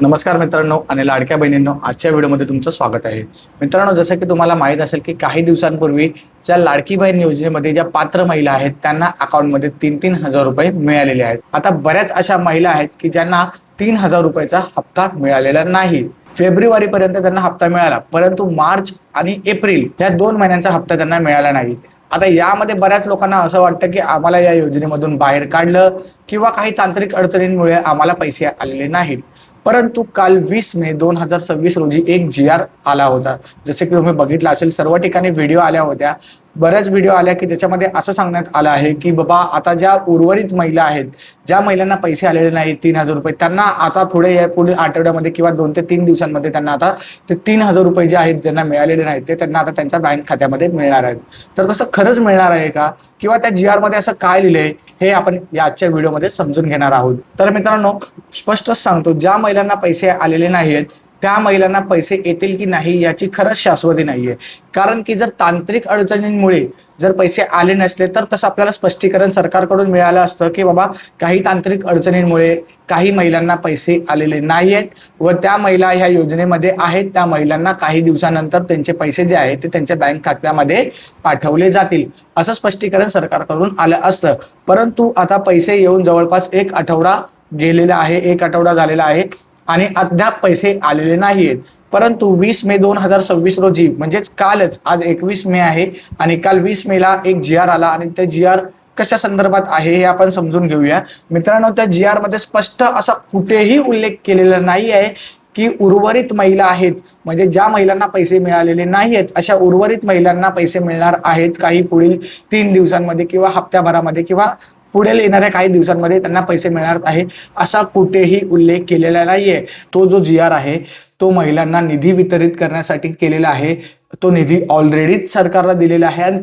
नमस्कार मित्रांनो आणि लाडक्या बहिणींनो, आजच्या व्हिडिओमध्ये तुमचं स्वागत आहे. मित्रांनो, जसं की तुम्हाला माहीत असेल की काही दिवसांपूर्वी ज्या लाडकी बहीण योजनेमध्ये ज्या पात्र महिला आहेत त्यांना अकाउंटमध्ये 3,000 रुपये मिळालेले आहेत. आता बऱ्याच अशा महिला आहेत की ज्यांना 3,000 रुपयाचा हप्ता मिळालेला नाही. फेब्रुवारीपर्यंत त्यांना हप्ता मिळाला, परंतु मार्च आणि एप्रिल या 2 महिन्यांचा हप्ता त्यांना मिळाला नाही. आता यामध्ये बऱ्याच लोकांना असं वाटतं की आम्हाला या योजनेमधून बाहेर काढलं किंवा काही तांत्रिक अडचणींमुळे आम्हाला पैसे आलेले नाहीत. परंतु काल 20 मे 2026 रोजी एक जी-आर आला होता. जसे की तुम्ही बघितलं असेल, सर्व ठिकाणी व्हिडिओ आल्या होत्या. बऱ्याच व्हिडिओ आल्या की ज्याच्यामध्ये असं सांगण्यात आलं आहे की बाबा आता ज्या उर्वरित महिला आहेत, ज्या महिलांना पैसे आलेले नाहीत 3,000 रुपये, त्यांना आता पुढे या पुढील आठवड्यामध्ये किंवा 2 ते 3 दिवसांमध्ये त्यांना आता ते 3,000 रुपये जे आहेत ज्यांना मिळालेले नाहीत ते त्यांना आता त्यांच्या बँक खात्यामध्ये मिळणार आहेत. तर तसं खरंच मिळणार आहे का? किंवा त्या जी-आर मध्ये असं काय लिहिलंय हे आपण या आजच्या व्हिडिओमध्ये समजून घेणार आहोत. तर मित्रांनो, स्पष्टच सांगतो, ज्या महिलांना पैसे आलेले नाहीत त्या महिलांना पैसे येतील की नाही याची खरंच शाश्वती नाहीये. कारण की जर तांत्रिक अडचणींमुळे जर पैसे आले नसले तर तसं आपल्याला स्पष्टीकरण सरकारकडून मिळालं असतं की बाबा काही तांत्रिक अडचणींमुळे काही महिलांना पैसे आलेले नाहीयेत व त्या महिला ह्या योजनेमध्ये आहेत. त्या महिलांना काही दिवसानंतर त्यांचे पैसे जे आहेत ते त्यांच्या बँक खात्यामध्ये पाठवले जातील, असं स्पष्टीकरण सरकारकडून आलं असतं. परंतु आता पैसे येऊन जवळपास 1 आठवडा गेलेला आहे, 1 आठवडा झालेला आहे आणि अद्याप पैसे आलेले नाहीयेत. परंतु 20 मे 2026 रोजी म्हणजेच कालच, आज 21 मे आहे आणि काल 20 मेला एक जी-आर आला आणि त्या जी-आर कशा संदर्भात आहे हे आपण समजून घेऊया. मित्रांनो, त्या जी-आर मध्ये स्पष्ट असा कुठेही उल्लेख केलेला नाही आहे की उर्वरित महिला आहेत, म्हणजे ज्या महिलांना पैसे मिळालेले नाहीयेत अशा उर्वरित महिलांना पैसे मिळणार आहेत काही पुढील 3 दिवसांमध्ये किंवा हप्त्याभरामध्ये किंवा पुढील येणाऱ्या काही दिवसांमध्ये त्यांना पैसे मिळणार आहे, असा कुठेही उल्लेख केलेला नाहीये. तो जो जी-आर आहे तो महिलांना निधी वितरित करण्यासाठी केलेला आहे. तो निधी ऑलरेडी सरकारला दिलेला आहे आणि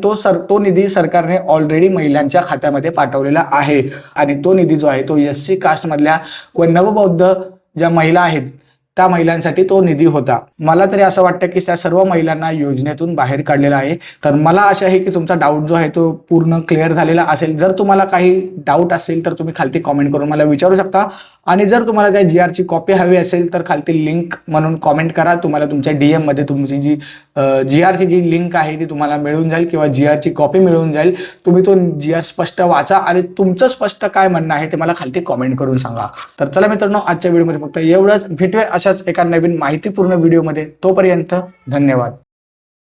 तो निधी सरकारने ऑलरेडी महिलांच्या खात्यामध्ये पाठवलेला आहे. आणि तो निधी जो आहे तो एस-सी कास्ट मधल्या व नवबौद्ध ज्या महिला आहेत त्या महिलांसाठी तो निधी होता. मला तरी असं वाटतं की त्या सर्व महिलांना योजनेतून बाहेर काढलेला आहे. तर मला आशा आहे की तुमचा डाऊट जो आहे तो पूर्ण क्लिअर झालेला असेल. जर तुम्हाला काही डाऊट असेल तर तुम्ही खालती कॉमेंट करून मला विचारू शकता आणि जर तुम्हाला त्या जी-आरची कॉपी हवी असेल तर खालती लिंक म्हणून कॉमेंट करा. तुम्हाला तुमच्या DM मध्ये तुमची जी जी-आरची जी लिंक आहे ती तुम्हाला मिळून जाईल किंवा जी-आरची कॉपी मिळून जाईल. तुम्ही तो जी-आर स्पष्ट वाचा आणि तुमचं स्पष्ट काय म्हणणं आहे ते मला खालती कॉमेंट करून सांगा. तर चला मित्रांनो, आजच्या व्हिडिओमध्ये फक्त एवढंच. भेटूया अशाच एका नवीन माहितीपूर्ण व्हिडिओमध्ये. तोपर्यंत धन्यवाद.